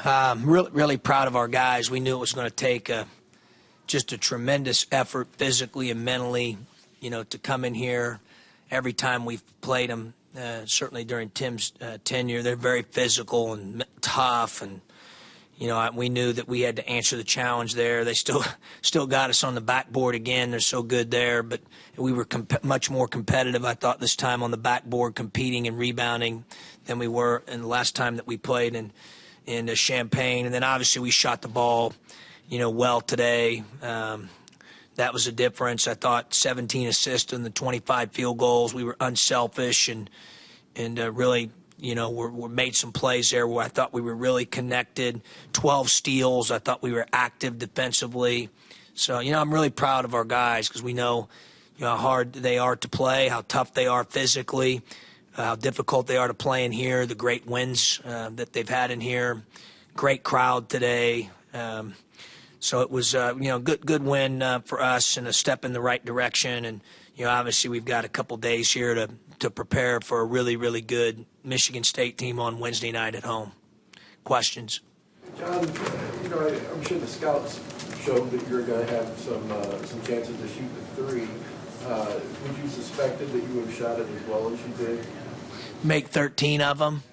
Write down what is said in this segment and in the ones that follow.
Really proud of our guys. We knew it was going to take just a tremendous effort physically and mentally, to come in here. Every time we've played them, certainly during Tim's tenure, they're very physical and tough, and we knew that we had to answer the challenge there. They still got us on the backboard again. They're so good there, but we were much more competitive, I thought, this time on the backboard, competing and rebounding than we were in the last time that we played in Champaign. And then obviously we shot the ball, well today. That was a difference. I thought 17 assists and the 25 field goals. We were unselfish and really, we made some plays there where I thought we were really connected. 12 steals. I thought we were active defensively. So, I'm really proud of our guys because we know, how hard they are to play, how tough they are physically, how difficult they are to play in here, the great wins that they've had in here. Great crowd today. So it was, good win for us and a step in the right direction. And, obviously we've got a couple days here to prepare for a really, really good Michigan State team on Wednesday night at home. Questions? John, I'm sure the scouts showed that you're going to have some chances to shoot the three. Would you suspected that you would have shot it as well as you did? Make 13 of them?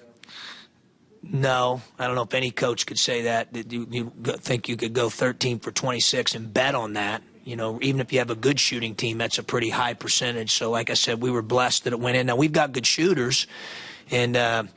No, I don't know if any coach could say that. Did you think you could go 13 for 26 and bet on that? Even if you have a good shooting team, that's a pretty high percentage. So, like I said, we were blessed that it went in. Now, we've got good shooters, and, a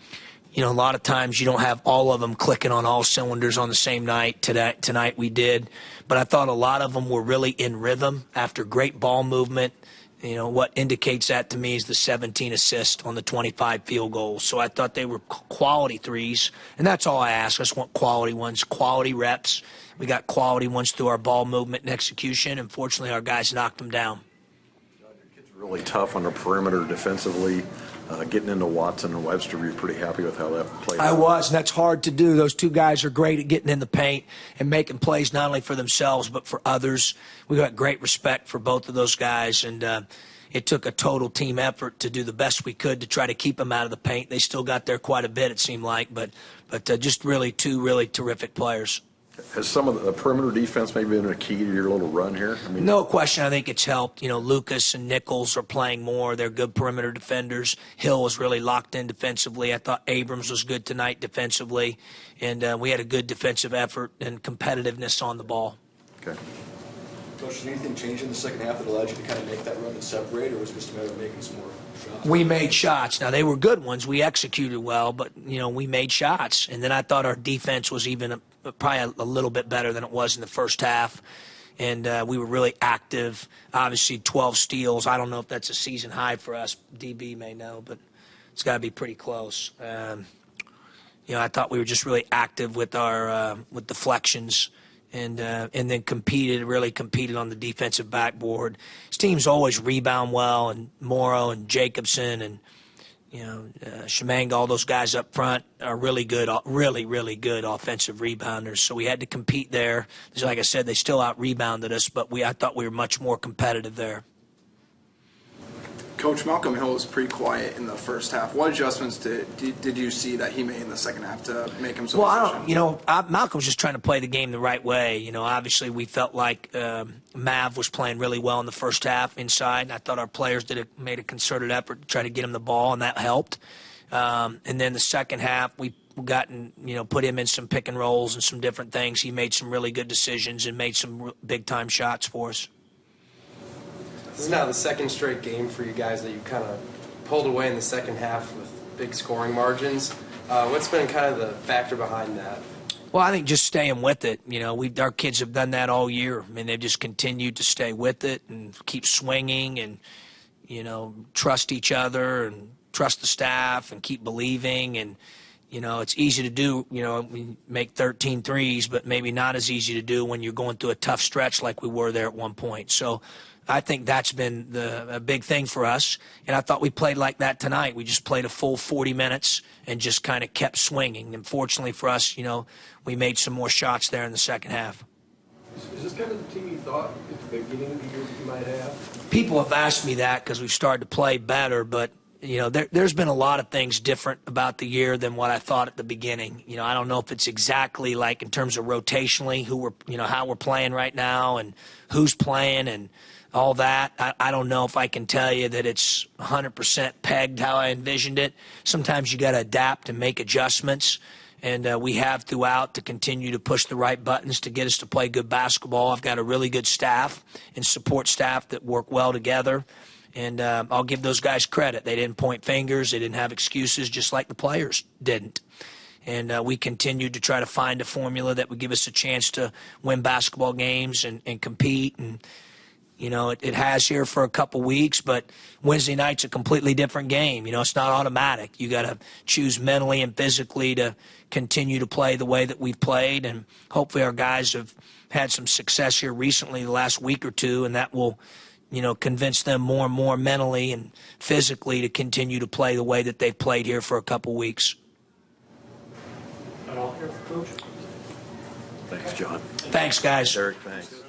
lot of times you don't have all of them clicking on all cylinders on the same night. Tonight we did. But I thought a lot of them were really in rhythm after great ball movement. What indicates that to me is the 17 assists on the 25 field goals. So I thought they were quality threes, and that's all I ask. I just want quality ones, quality reps. We got quality ones through our ball movement and execution, and fortunately our guys knocked them down. Your kid's really tough on the perimeter defensively. Getting into Watson and Webster, were you pretty happy with how that played out? I was, and that's hard to do. Those two guys are great at getting in the paint and making plays not only for themselves but for others. We got great respect for both of those guys, and it took a total team effort to do the best we could to try to keep them out of the paint. They still got there quite a bit, it seemed like, but just really two really terrific players. Has some of the perimeter defense maybe been a key to your little run here? No question. I think it's helped. Lucas and Nichols are playing more. They're good perimeter defenders. Hill was really locked in defensively. I thought Abrams was good tonight defensively. And we had a good defensive effort and competitiveness on the ball. Okay. Coach, did anything change in the second half that allowed you to kind of make that run and separate, or was it just a matter of making some more shots? We made shots. Now, they were good ones. We executed well, but, we made shots. And then I thought our defense was even probably a little bit better than it was in the first half. And we were really active. Obviously, 12 steals. I don't know if that's a season high for us. DB may know, but it's got to be pretty close. I thought we were just really active with our with deflections. And then really competed on the defensive backboard. His teams always rebound well, and Morrow and Jacobson and Shemanga, all those guys up front are really good, really good offensive rebounders. So we had to compete there. Like I said, they still out-rebounded us, but I thought we were much more competitive there. Coach, Malcolm Hill was pretty quiet in the first half. What adjustments did you see that he made in the second half to make him so efficient? Malcolm's just trying to play the game the right way. Obviously we felt like Mav was playing really well in the first half inside, and I thought our players made a concerted effort to try to get him the ball, and that helped. And then the second half, we put him in some pick and rolls and some different things. He made some really good decisions and made some big-time shots for us. This is now the second straight game for you guys that you kind of pulled away in the second half with big scoring margins. What's been kind of the factor behind that? Well, I think just staying with it. Our kids have done that all year. They've just continued to stay with it and keep swinging and, trust each other and trust the staff and keep believing. And, it's easy to do, we make 13 threes, but maybe not as easy to do when you're going through a tough stretch like we were there at one point. So I think that's been a big thing for us, and I thought we played like that tonight. We just played a full 40 minutes and just kind of kept swinging. And fortunately for us, we made some more shots there in the second half. Is this kind of the team you thought at the beginning of the year you might have? People have asked me that because we've started to play better, but there's been a lot of things different about the year than what I thought at the beginning. I don't know if it's exactly like in terms of rotationally how we're playing right now and who's playing and all that. I don't know if I can tell you that it's 100% pegged how I envisioned it. Sometimes you got to adapt and make adjustments, and we have throughout to continue to push the right buttons to get us to play good basketball. I've got a really good staff and support staff that work well together. And I'll give those guys credit. They didn't point fingers. They didn't have excuses, just like the players didn't. And we continued to try to find a formula that would give us a chance to win basketball games and compete. And, it has here for a couple weeks, but Wednesday night's a completely different game. It's not automatic. You got to choose mentally and physically to continue to play the way that we've played. And hopefully our guys have had some success here recently the last week or two, and that will convince them more and more mentally and physically to continue to play the way that they've played here for a couple weeks. All here for Coach? Thanks, John. Thanks, guys. Derek, thanks.